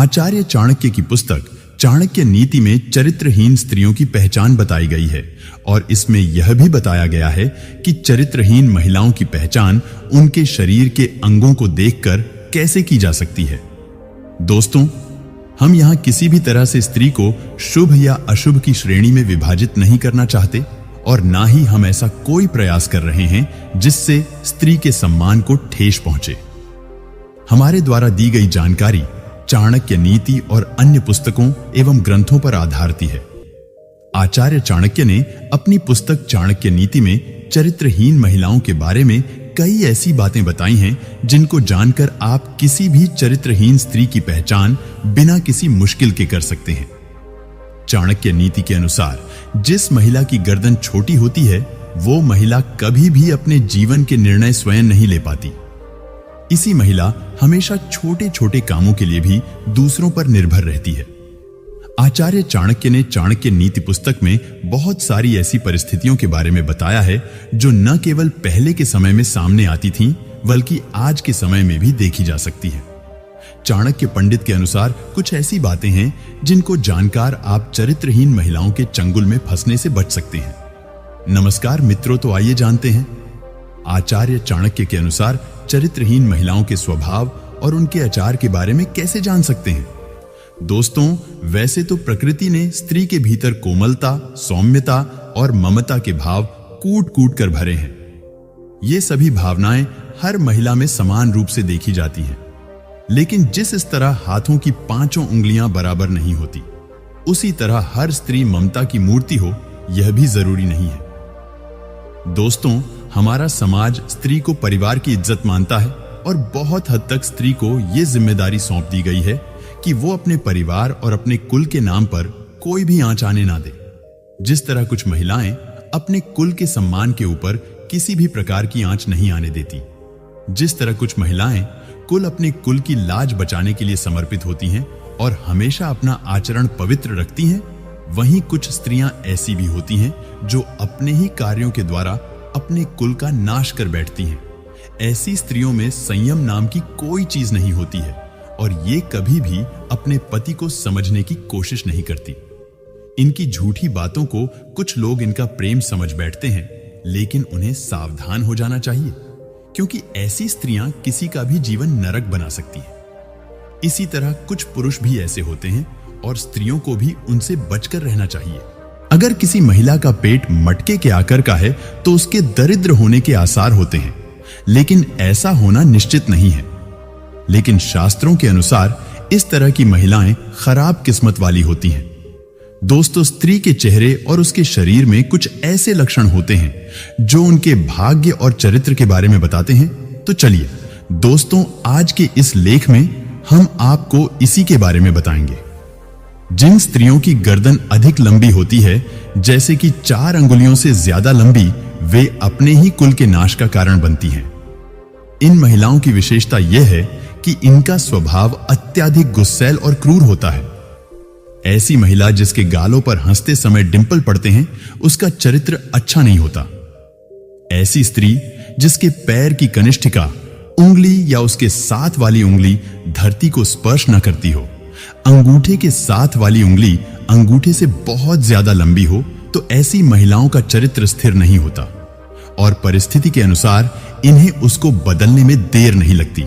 आचार्य चाणक्य की पुस्तक चाणक्य नीति में चरित्रहीन स्त्रियों की पहचान बताई गई है और इसमें यह भी बताया गया है कि चरित्रहीन महिलाओं की पहचान उनके शरीर के अंगों को देखकर कैसे की जा सकती है। दोस्तों, हम यहां किसी भी तरह से स्त्री को शुभ या अशुभ की श्रेणी में विभाजित नहीं करना चाहते और ना ही हम ऐसा कोई प्रयास कर रहे हैं जिससे स्त्री के सम्मान को ठेस पहुंचे। हमारे द्वारा दी गई जानकारी चाणक्य नीति और अन्य पुस्तकों एवं ग्रंथों पर आधारित है। आचार्य चाणक्य ने अपनी पुस्तक चाणक्य नीति में चरित्रहीन महिलाओं के बारे में कई ऐसी बातें बताई हैं जिनको जानकर आप किसी भी चरित्रहीन स्त्री की पहचान बिना किसी मुश्किल के कर सकते हैं। चाणक्य नीति के अनुसार जिस महिला की गर्दन छोटी होती है वो महिला कभी भी अपने जीवन के निर्णय स्वयं नहीं ले पाती। इसी महिला हमेशा छोटे छोटे कामों के लिए भी दूसरों पर निर्भर रहती है। आचार्य चाणक्य ने चाणक्य नीति पुस्तक में बहुत सारी ऐसी परिस्थितियों के बारे में बताया है जो न केवल पहले के समय में सामने आती थीं, बल्कि आज के समय में भी देखी जा सकती है। चाणक्य पंडित के अनुसार कुछ ऐसी बातें हैं जिनको जानकर आप चरित्रहीन महिलाओं के चंगुल में फंसने से बच सकते हैं। नमस्कार मित्रों, तो आइए जानते हैं आचार्य चाणक्य के अनुसार चरित्रहीन महिलाओं के स्वभाव और उनके आचार के बारे में कैसे जान सकते हैं। दोस्तों, वैसे तो प्रकृति ने स्त्री के भीतर कोमलता, सौम्यता और ममता के भाव कूट कूट कर भरे हैं। ये सभी भावनाएं हर महिला में समान रूप से देखी जाती हैं, लेकिन जिस तरह हाथों की पांचों उंगलियां बराबर नहीं होती, उसी तरह हर स्त्री ममता की मूर्ति हो यह भी जरूरी नहीं है। दोस्तों, हमारा समाज स्त्री को परिवार की इज्जत मानता है और बहुत हद तक स्त्री को यह जिम्मेदारी सौंप दी गई है कि वो अपने परिवार और अपने कुल के नाम पर कोई भी आंच आने ना दे। जिस तरह कुछ महिलाएं अपने कुल के सम्मान के ऊपर किसी भी प्रकार की आंच नहीं आने देती, जिस तरह कुछ महिलाएं अपने कुल की लाज बचाने के लिए समर्पित होती हैं और हमेशा अपना आचरण पवित्र रखती हैं, वहीं कुछ स्त्रियां ऐसी भी होती हैं जो अपने ही कार्यों के द्वारा अपने कुल का नाश कर बैठती हैं। ऐसी स्त्रियों में संयम नाम की कोई चीज नहीं होती है और ये कभी भी अपने पति को समझने की कोशिश नहीं करती। इनकी झूठी बातों को कुछ लोग इनका प्रेम समझ बैठते हैं, लेकिन उन्हें सावधान हो जाना चाहिए, क्योंकि ऐसी स्त्रियां किसी का भी जीवन नरक बना सकती हैं। इसी तरह कुछ पुरुष भी ऐसे होते हैं और स्त्रियों को भी उनसे बचकर रहना चाहिए। अगर किसी महिला का पेट मटके के आकार का है तो उसके दरिद्र होने के आसार होते हैं, लेकिन ऐसा होना निश्चित नहीं है। लेकिन शास्त्रों के अनुसार इस तरह की महिलाएं खराब किस्मत वाली होती हैं। दोस्तों, स्त्री के चेहरे और उसके शरीर में कुछ ऐसे लक्षण होते हैं जो उनके भाग्य और चरित्र के बारे में बताते हैं। तो चलिए दोस्तों, आज के इस लेख में हम आपको इसी के बारे में बताएंगे। जिन स्त्रियों की गर्दन अधिक लंबी होती है, जैसे कि 4 अंगुलियों से ज्यादा लंबी, वे अपने ही कुल के नाश का कारण बनती हैं। इन महिलाओं की विशेषता यह है कि इनका स्वभाव अत्यधिक गुस्सैल और क्रूर होता है। ऐसी महिला जिसके गालों पर हंसते समय डिंपल पड़ते हैं, उसका चरित्र अच्छा नहीं होता। ऐसी स्त्री जिसके पैर की कनिष्ठिका उंगली या उसके साथ वाली उंगली धरती को स्पर्श न करती हो, अंगूठे के साथ वाली उंगली अंगूठे से बहुत ज्यादा लंबी हो, तो ऐसी महिलाओं का चरित्र स्थिर नहीं होता और परिस्थिति के अनुसार इन्हें उसको बदलने में देर नहीं लगती।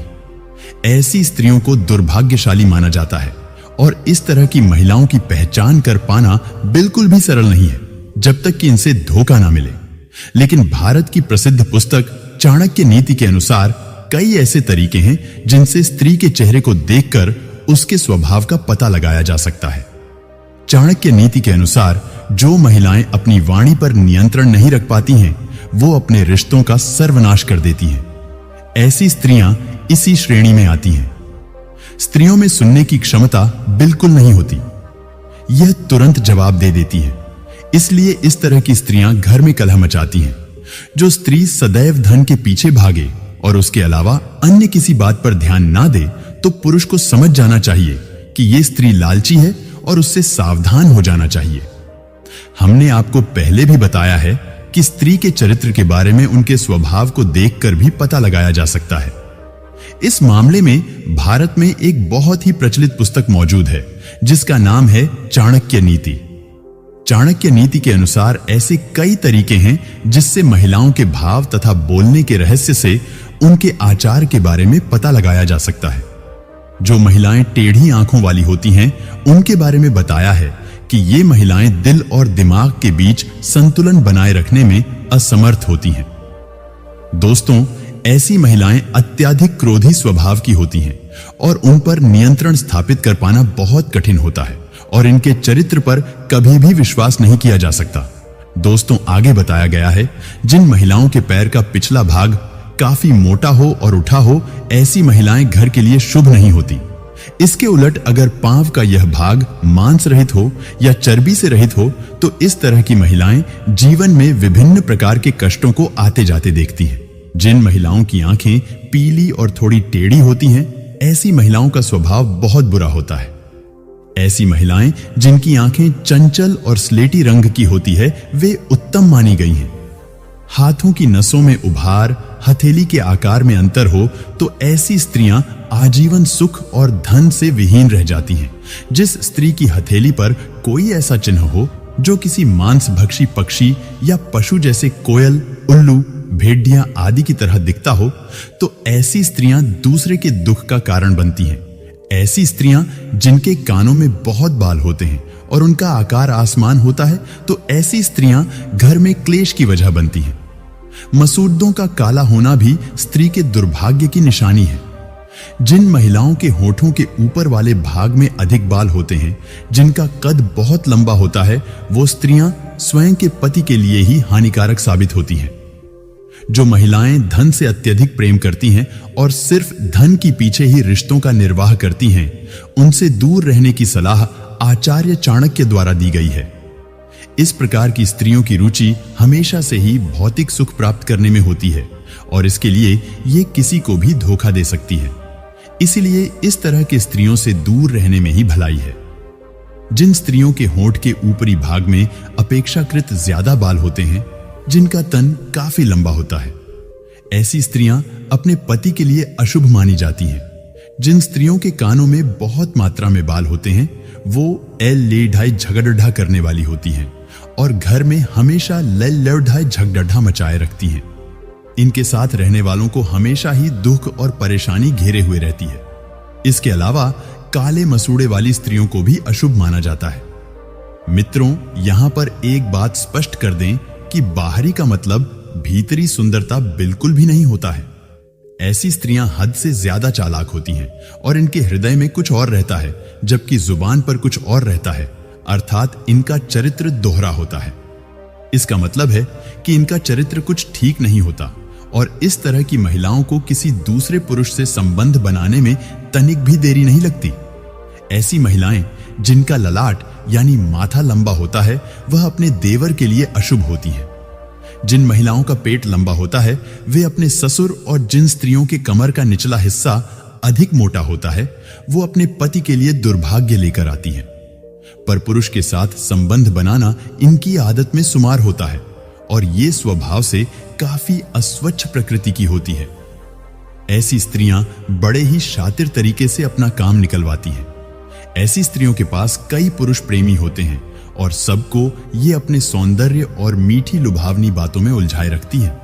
ऐसी स्त्रियों को दुर्भाग्यशाली माना जाता है और इस तरह की महिलाओं की पहचान कर पाना बिल्कुल भी सरल नहीं है, जब तक कि इनसे धोखा ना मिले। लेकिन भारत की प्रसिद्ध पुस्तक चाणक्य नीति के अनुसार कई ऐसे तरीके हैं जिनसे स्त्री के चेहरे को देखकर उसके स्वभाव का पता लगाया जा सकता है। चाणक्य नीति के अनुसार जो महिलाएं अपनी वाणी पर नियंत्रण नहीं रख पाती हैं, वो अपने रिश्तों का सर्वनाश कर देती हैं। ऐसी स्त्रियां इसी श्रेणी में आती हैं। स्त्रियों में सुनने की क्षमता बिल्कुल नहीं होती, यह तुरंत जवाब दे देती है। इसलिए इस तरह की स्त्रियां घर में कलह मचाती हैं। जो स्त्री सदैव धन के पीछे भागे और उसके अलावा अन्य किसी बात पर ध्यान ना दे, तो पुरुष को समझ जाना चाहिए कि यह स्त्री लालची है और उससे सावधान हो जाना चाहिए। हमने आपको पहले भी बताया है कि स्त्री के चरित्र के बारे में उनके स्वभाव को देखकर भी पता लगाया जा सकता है। इस मामले में भारत में एक बहुत ही प्रचलित पुस्तक मौजूद है जिसका नाम है चाणक्य नीति। चाणक्य नीति के अनुसार ऐसे कई तरीके हैं जिससे महिलाओं के भाव तथा बोलने के रहस्य से उनके आचार के बारे में पता लगाया जा सकता है। जो महिलाएं टेढ़ी आंखों वाली होती हैं, उनके बारे में बताया है कि ये महिलाएं दिल और दिमाग के बीच संतुलन बनाए रखने में असमर्थ होती हैं। दोस्तों, ऐसी महिलाएं अत्यधिक क्रोधी स्वभाव की होती हैं और उन पर नियंत्रण स्थापित कर पाना बहुत कठिन होता है और इनके चरित्र पर कभी भी विश्वास नहीं किया जा सकता। दोस्तों, आगे बताया गया है जिन महिलाओं के पैर का पिछला भाग काफी मोटा हो और उठा हो, ऐसी महिलाएं घर के लिए शुभ नहीं होती। इसके उलट अगर पांव का यह भाग मांस रहित हो या चर्बी से रहित हो तो इस तरह की महिलाएं जीवन में विभिन्न प्रकार के कष्टों को आते जाते देखती हैं। जिन महिलाओं की आंखें पीली और थोड़ी टेढ़ी होती हैं, ऐसी महिलाओं का स्वभाव बहुत बुरा होता है। ऐसी महिलाएं जिनकी आंखें चंचल और स्लेटी रंग की होती है, वे उत्तम मानी गई हैं। हाथों की नसों में उभार, हथेली के आकार में अंतर हो तो ऐसी स्त्रियां आजीवन सुख और धन से विहीन रह जाती हैं। जिस स्त्री की हथेली पर कोई ऐसा चिन्ह हो जो किसी मांसभक्षी पक्षी या पशु जैसे कोयल, उल्लू, भेड़िया आदि की तरह दिखता हो तो ऐसी स्त्रियां दूसरे के दुख का कारण बनती हैं। ऐसी स्त्रियां जिनके कानों में बहुत बाल होते हैं और उनका आकार आसमान होता है तो ऐसी स्त्रियां घर में क्लेश की वजह बनती हैं। मसूड़ों का काला होना भी स्त्री के दुर्भाग्य की निशानी है। जिन महिलाओं के होठों के ऊपर वाले भाग में अधिक बाल होते हैं, जिनका कद बहुत लंबा होता है, वो स्त्रियां स्वयं के पति के लिए ही हानिकारक साबित होती हैं। जो महिलाएं धन से अत्यधिक प्रेम करती हैं और सिर्फ धन की पीछे ही रिश्तों का निर्वाह करती हैं, उनसे दूर रहने की सलाह आचार्य चाणक्य द्वारा दी गई है। इस प्रकार की स्त्रियों की रुचि हमेशा से ही भौतिक सुख प्राप्त करने में होती है और इसके लिए ये किसी को भी धोखा दे सकती है। इसलिए इस तरह के स्त्रियों से दूर रहने में ही भलाई है। जिन स्त्रियों के होंठ के ऊपरी भाग में अपेक्षाकृत ज्यादा बाल होते हैं, जिनका तन काफी लंबा होता है, ऐसी स्त्रियां अपने पति के लिए अशुभ मानी जाती हैं। जिन स्त्रियों के कानों में बहुत मात्रा में बाल होते हैं, वो एल-ले-ढाई झगड़ढ़ा करने वाली होती हैं और घर में हमेशा लड़-लड़-ढाई झगड़ढ़ा मचाए रखती हैं। इनके साथ रहने वालों को हमेशा ही दुख और परेशानी घेरे हुए रहती है। इसके अलावा काले मसूड़े वाली स्त्रियों को भी अशुभ माना जाता है। मित्रों, यहां पर एक बात स्पष्ट कर दें कि बाहरी का मतलब भीतरी सुंदरता बिल्कुल भी नहीं होता है। ऐसी स्त्रियां हद से ज्यादा चालाक होती हैं और इनके हृदय में कुछ और रहता है जबकि जुबान पर कुछ और रहता है, अर्थात इनका चरित्र दोहरा होता है। इसका मतलब है कि इनका चरित्र कुछ ठीक नहीं होता और इस तरह की महिलाओं को किसी दूसरे पुरुष से संबंध बनाने में तनिक भी देरी नहीं लगती। ऐसी महिलाएं जिनका ललाट यानी माथा लंबा होता है, वह अपने देवर के लिए अशुभ होती हैं। जिन महिलाओं का पेट लंबा होता है, वे अपने ससुर, और जिन स्त्रियों के कमर का निचला हिस्सा अधिक मोटा होता है, वो अपने पति के लिए दुर्भाग्य लेकर आती हैं। पर पुरुष के साथ संबंध बनाना इनकी आदत में शुमार होता है और ये स्वभाव से काफी अस्वच्छ प्रकृति की होती है। ऐसी स्त्रियां बड़े ही शातिर तरीके से अपना काम निकलवाती हैं। ऐसी स्त्रियों के पास कई पुरुष प्रेमी होते हैं और सबको ये अपने सौंदर्य और मीठी लुभावनी बातों में उलझाए रखती हैं।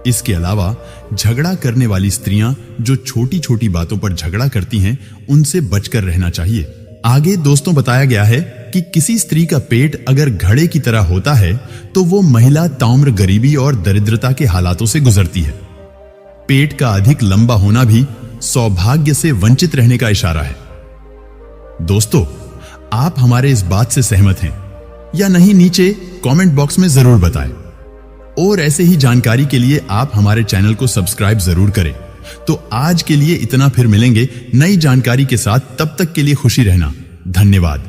इसके अलावा झगड़ा करने वाली स्त्रियां जो छोटी छोटी बातों पर झगड़ा करती हैं, उनसे बचकर रहना चाहिए। आगे दोस्तों बताया गया है कि किसी स्त्री का पेट अगर घड़े की तरह होता है तो वो महिला ताम्र गरीबी और दरिद्रता के हालातों से गुजरती है। पेट का अधिक लंबा होना भी सौभाग्य से वंचित रहने का इशारा है। दोस्तों, आप हमारे इस बात से सहमत हैं या नहीं, नीचे कमेंट बॉक्स में जरूर बताएं। और ऐसे ही जानकारी के लिए आप हमारे चैनल को सब्सक्राइब जरूर करें। तो आज के लिए इतना, फिर मिलेंगे नई जानकारी के साथ। तब तक के लिए खुशी रहना। धन्यवाद।